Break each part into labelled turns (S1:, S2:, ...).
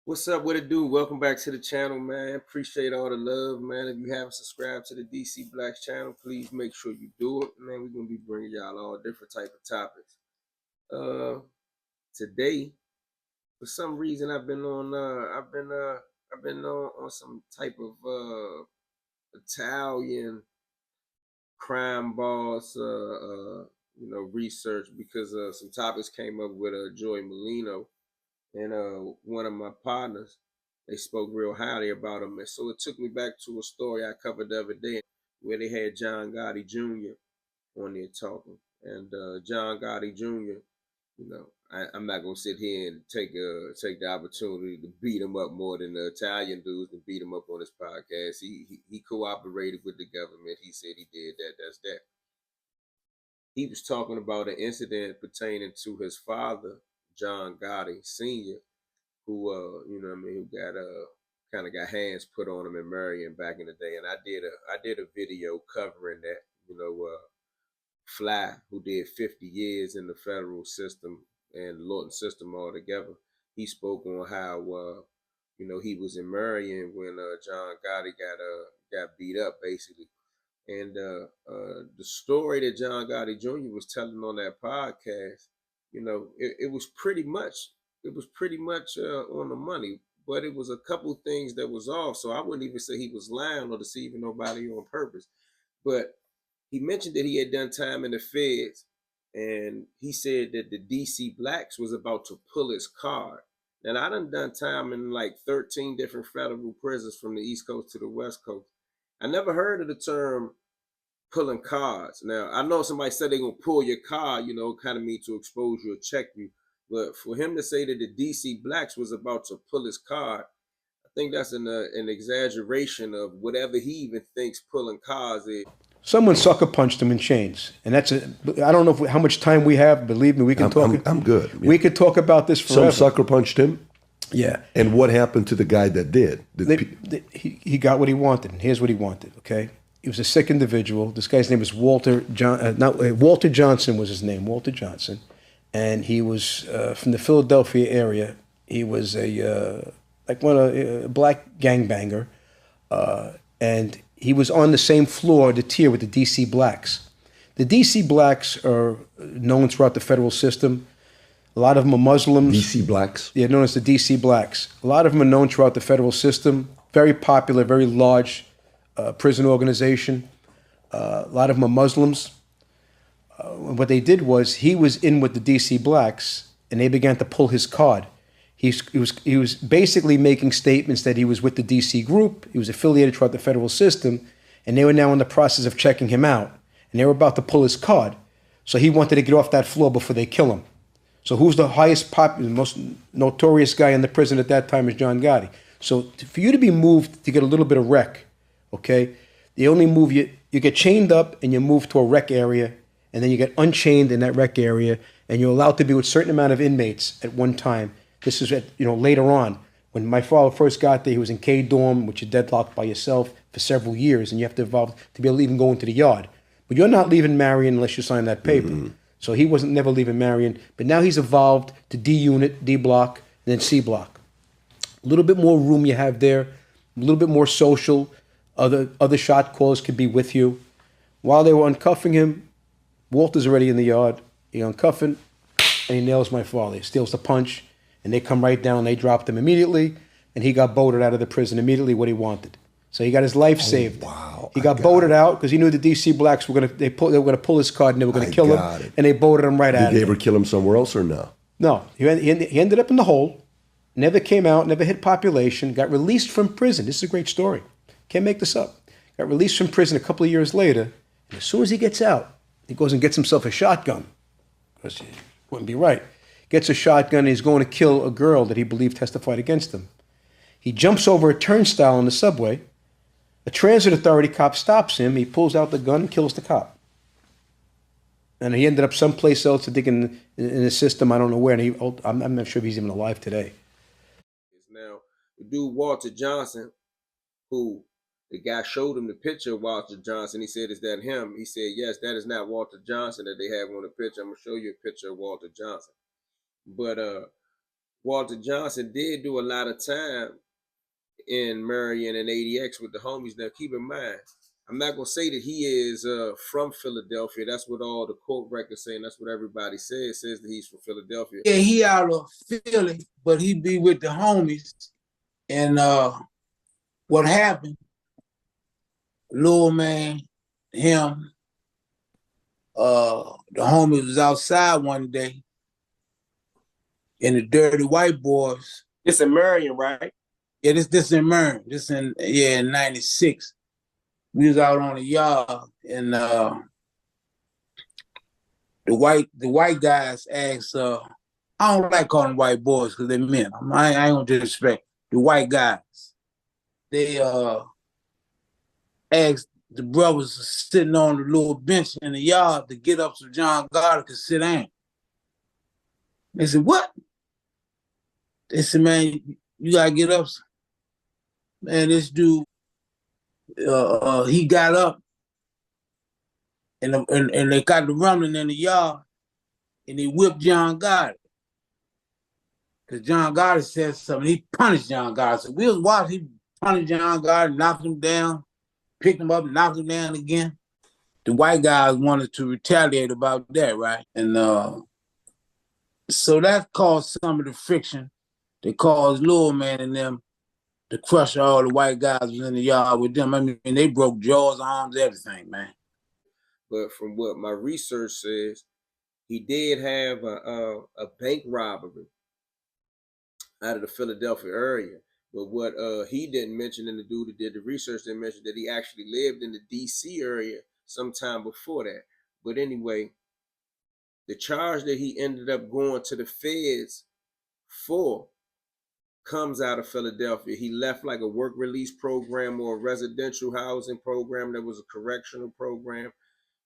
S1: What's up? What it do? Welcome back to the channel, man. Appreciate all the love, man. If you haven't subscribed to the DC Blacks channel, please make sure you do it, man. We're gonna be bringing y'all all different type of topics. Today, for some reason, I've been on some type of Italian crime boss, research because some topics came up with Joy Molino and one of my partners. They spoke real highly about him, and so it took me back to a story I covered the other day where they had John Gotti Jr. on there talking, and John Gotti Jr. I'm not gonna sit here and take the opportunity to beat him up more than the Italian dudes and beat him up on his podcast. He cooperated with the government. He said he did that. That's that. He was talking about an incident pertaining to his father, John Gotti Sr., who who got kind of got hands put on him in Marion back in the day, and I did a video covering that. Fly, who did 50 years in the federal system and Lawton system altogether, he spoke on how he was in Marion when John Gotti got beat up basically, and the story that John Gotti Jr. was telling on that podcast, it was pretty much on the money, but it was a couple things that was off. So I wouldn't even say he was lying or deceiving nobody on purpose. But he mentioned that he had done time in the feds, and he said that the DC Blacks was about to pull his card. And I done time in like 13 different federal prisons from the East Coast to the West Coast. I never heard of the term pulling cards. Now, I know somebody said they're going to pull your card, kind of mean to expose you or check you. But for him to say that the DC Blacks was about to pull his card, I think that's an exaggeration of whatever he even thinks pulling cards is.
S2: Someone sucker punched him in chains, and that's it. I don't know how much time we have. Believe me, we can talk.
S3: I'm good.
S2: We could talk about this forever.
S3: Some sucker punched him.
S2: Yeah.
S3: And what happened to the guy that did?
S2: He got what he wanted. And here's what he wanted. Okay. He was a sick individual. This guy's name was Walter Johnson was his name. Walter Johnson, and he was from the Philadelphia area. He was a black gangbanger, and he was on the same floor, the tier with the DC Blacks. The DC Blacks are known throughout the federal system. A lot of them are Muslims.
S3: DC Blacks?
S2: Yeah, known as the DC Blacks. A lot of them are known throughout the federal system. Very popular, very large prison organization. A lot of them are Muslims. What they did was he was in with the DC Blacks, and they began to pull his card. He was basically making statements that he was with the DC group, he was affiliated throughout the federal system, and they were now in the process of checking him out. And they were about to pull his card. So he wanted to get off that floor before they kill him. So who's the most notorious guy in the prison at that time is John Gotti. So for you to be moved to get a little bit of rec, okay, they only move you get chained up and you move to a rec area, and then you get unchained in that rec area, and you're allowed to be with a certain amount of inmates at one time. This is later on. When my father first got there, he was in K dorm, which is deadlocked by yourself for several years, and you have to evolve to be able to even go into the yard. But you're not leaving Marion unless you sign that paper. Mm-hmm. So he wasn't never leaving Marion, but now he's evolved to D unit, D block, and then C block. A little bit more room you have there, a little bit more social. Other shot callers could be with you. While they were uncuffing him, Walter's already in the yard. He uncuffing, and he nails my father. He steals the punch. And they come right down, they dropped him immediately, and he got boated out of the prison immediately what he wanted. So he got his life saved.
S3: Wow.
S2: He got boated out because he knew the DC Blacks were going to pull his card and they were going to kill him, and they boated him right out of there.
S3: Did they ever kill him somewhere else or no?
S2: No. He ended up in the hole, never came out, never hit population, got released from prison. This is a great story. Can't make this up. Got released from prison a couple of years later, and as soon as he gets out, he goes and gets himself a shotgun because it wouldn't be right. Gets a shotgun, and he's going to kill a girl that he believed testified against him. He jumps over a turnstile in the subway. A transit authority cop stops him. He pulls out the gun and kills the cop. And he ended up someplace else, I think in the system, I don't know where. And I'm not sure if he's even alive today.
S1: Now, the dude Walter Johnson, who the guy showed him the picture of Walter Johnson. He said, "Is that him?" He said, "Yes, that is not Walter Johnson that they have on the picture. I'm going to show you a picture of Walter Johnson." But Walter Johnson did do a lot of time in Marion and ADX with the homies. Now, keep in mind, I'm not gonna say that he is from Philadelphia. That's what all the court records say, and that's what everybody says. It says that he's from Philadelphia.
S4: Yeah, he out of Philly, but he be with the homies. And what happened, Lil Man, him, the homies was outside one day, and the dirty white boys.
S5: It's in Marion, right?
S4: Yeah, this in Marion. This in '96. We was out on the yard, and the white guys asked. I don't like calling white boys because they're men. I ain't gonna disrespect the white guys. They asked the brothers sitting on the little bench in the yard to get up so John Gotti could sit down. They said, "What?" They said, "Man, you gotta get up." Man, this dude, he got up, and they got the rumbling in the yard, and he whipped John Gotti. Because John Gotti said something. He punished John Gotti. So we was watching. He punished John Gotti, knocked him down, picked him up, knocked him down again. The white guys wanted to retaliate about that, right? And so that caused some of the friction that caused Lil Man and them to crush all the white guys was in the yard with them. I mean, they broke jaws, arms, everything, man.
S1: But from what my research says, he did have a bank robbery out of the Philadelphia area. But what he didn't mention, and the dude that did the research didn't mention, that he actually lived in the DC area sometime before that. But anyway, the charge that he ended up going to the feds for comes out of Philadelphia. He left like a work release program or a residential housing program that was a correctional program.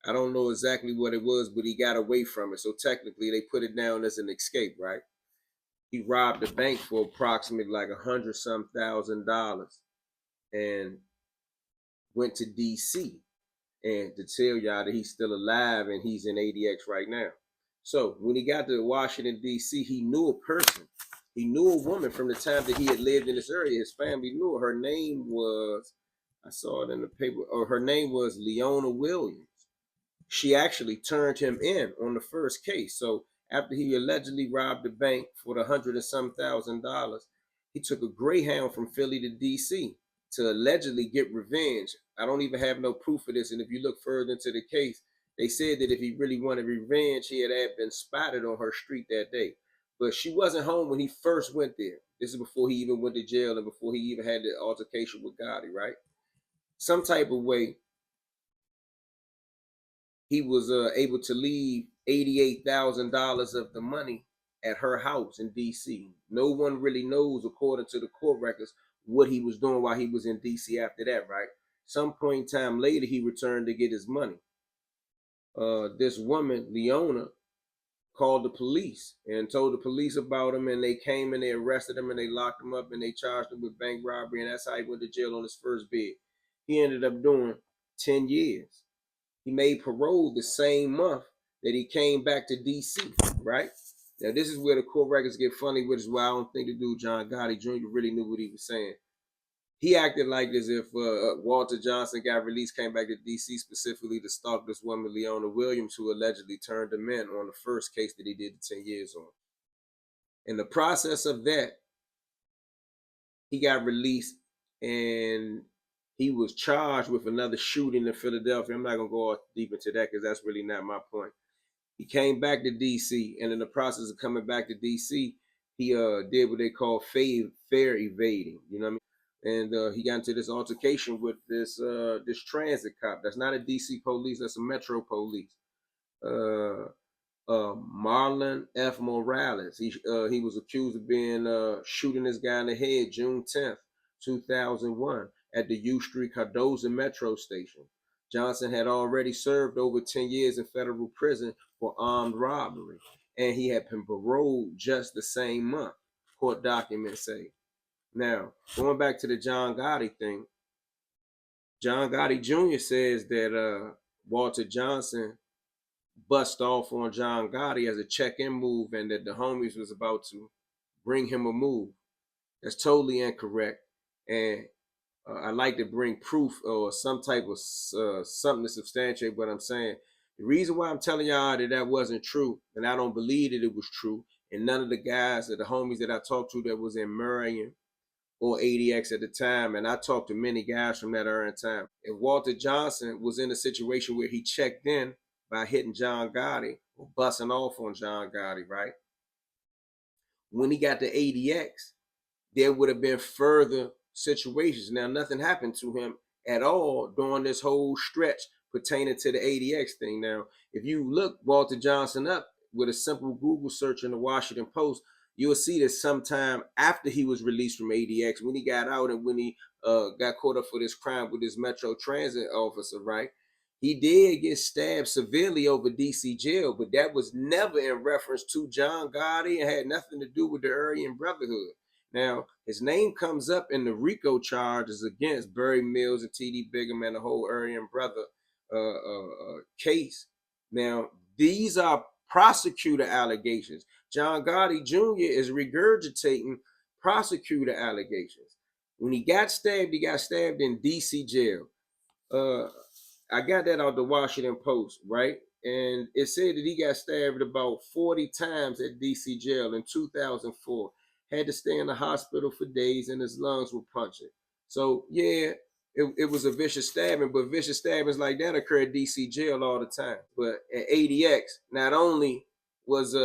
S1: I don't know exactly what it was, but he got away from it. So technically they put it down as an escape, right? He robbed a bank for approximately like $100-some thousand and went to DC. And to tell y'all that he's still alive and he's in ADX right now. So when he got to Washington, D.C., he knew a person. He knew a woman from the time that he had lived in this area. His family knew her. Her name was, I saw it in the paper, or her name was Leona Williams. She actually turned him in on the first case. So after he allegedly robbed the bank for the $100-some thousand, he took a Greyhound from Philly to D.C. to allegedly get revenge. I don't even have no proof of this. And if you look further into the case, they said that if he really wanted revenge, he had been spotted on her street that day. But she wasn't home when he first went there. This is before he even went to jail and before he even had the altercation with Gotti, right? Some type of way, he was able to leave $88,000 of the money at her house in D.C. No one really knows, according to the court records, what he was doing while he was in D.C. after that, right? Some point in time later, he returned to get his money. This woman, Leona, called the police and told the police about him, and they came and they arrested him and they locked him up and they charged him with bank robbery, and that's how he went to jail on his first bid. He ended up doing 10 years. He made parole the same month that he came back to D.C., right? Now, this is where the court records get funny, which is why I don't think the dude John Gotti Jr. really knew what he was saying. He acted like as if Walter Johnson got released, came back to D.C. specifically to stalk this woman, Leona Williams, who allegedly turned him in on the first case that he did the 10 years on. In the process of that, he got released and he was charged with another shooting in Philadelphia. I'm not going to go deep into that because that's really not my point. He came back to D.C. and in the process of coming back to D.C., he did what they call fare evading, you know what I mean? And he got into this altercation with this transit cop. That's not a DC police. That's a Metro police. Marlon F. Morales. He was accused of being shooting this guy in the head June 10th, 2001 at the U Street Cardozo Metro Station. Johnson had already served over 10 years in federal prison for armed robbery, and he had been paroled just the same month, court documents say. Now, going back to the John Gotti thing, John Gotti Jr. says that Walter Johnson bust off on John Gotti as a check-in move and that the homies was about to bring him a move. That's totally incorrect. And I like to bring proof or some type of something to substantiate what I'm saying. The reason why I'm telling y'all that wasn't true, and I don't believe that it was true, and none of the guys or the homies that I talked to that was in Marion or ADX at the time, and I talked to many guys from that era in time. If Walter Johnson was in a situation where he checked in by hitting John Gotti or busting off on John Gotti, right? When he got to ADX, there would have been further situations. Now, nothing happened to him at all during this whole stretch pertaining to the ADX thing. Now, if you look Walter Johnson up with a simple Google search in the Washington Post, you'll see that sometime after he was released from ADX, when he got out and when he got caught up for this crime with this Metro Transit officer, right? He did get stabbed severely over DC jail, but that was never in reference to John Gotti and had nothing to do with the Aryan Brotherhood. Now, his name comes up in the RICO charges against Barry Mills and T.D. Bigham and the whole Aryan Brother case. Now, these are prosecutor allegations. John Gotti Jr. is regurgitating prosecutor allegations. When he got stabbed in D.C. jail. I got that out the Washington Post, right? And it said that he got stabbed about 40 times at DC jail in 2004. Had to stay in the hospital for days and his lungs were punctured. So, yeah, it was a vicious stabbing, but vicious stabbings like that occur at DC jail all the time. But at ADX, not only was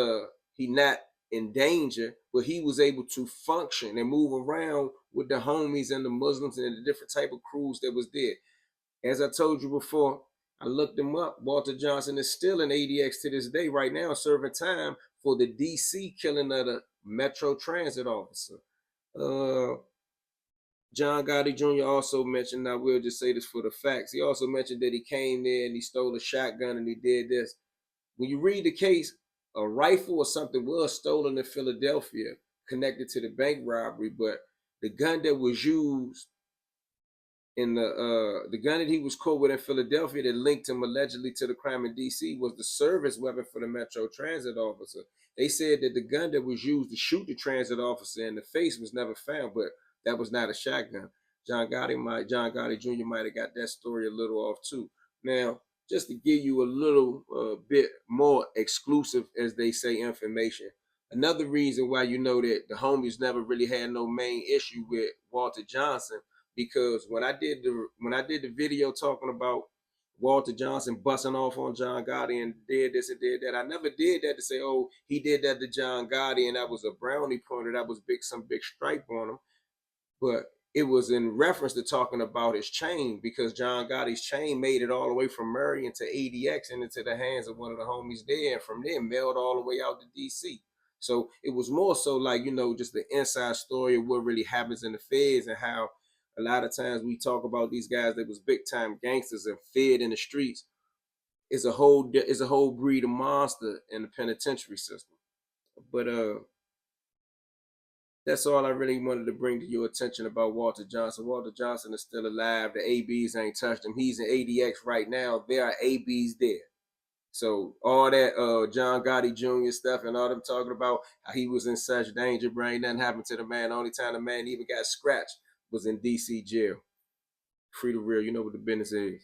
S1: he not in danger, but he was able to function and move around with the homies and the Muslims and the different type of crews that was there. As I told you before, I looked him up. Walter Johnson is still in ADX to this day right now, serving time for the DC killing of the Metro Transit officer. John Gotti Jr. also mentioned, I will just say this for the facts, he also mentioned that he came there and he stole a shotgun and he did this. When you read the case, a rifle or something was stolen in Philadelphia connected to the bank robbery, but the gun that was used in the gun that he was caught with in Philadelphia that linked him allegedly to the crime in DC was the service weapon for the Metro Transit officer. They said that the gun that was used to shoot the transit officer in the face was never found, but that was not a shotgun. John Gotti Jr. might have got that story a little off too. Now, just to give you a little bit more exclusive, as they say, information. Another reason why you know that the homies never really had no main issue with Walter Johnson, because when I did the video talking about Walter Johnson busting off on John Gotti and did this and did that, I never did that to say, oh, he did that to John Gotti and that was a brownie pointer, that was some big stripe on him. But it was in reference to talking about his chain, because John Gotti's chain made it all the way from Marion to ADX and into the hands of one of the homies there, and from there mailed all the way out to DC. So it was more so like, just the inside story of what really happens in the feds and how a lot of times we talk about these guys that was big time gangsters and fed in the streets. It's a whole breed of monster in the penitentiary system. But that's all I really wanted to bring to your attention about Walter Johnson. Walter Johnson is still alive. The ABs ain't touched him. He's in ADX right now. There are ABs there. So all that John Gotti Jr. stuff and all them talking about how he was in such danger, bro, ain't nothing happened to the man. The only time the man even got scratched was in DC jail. Free to real, you know what the business is.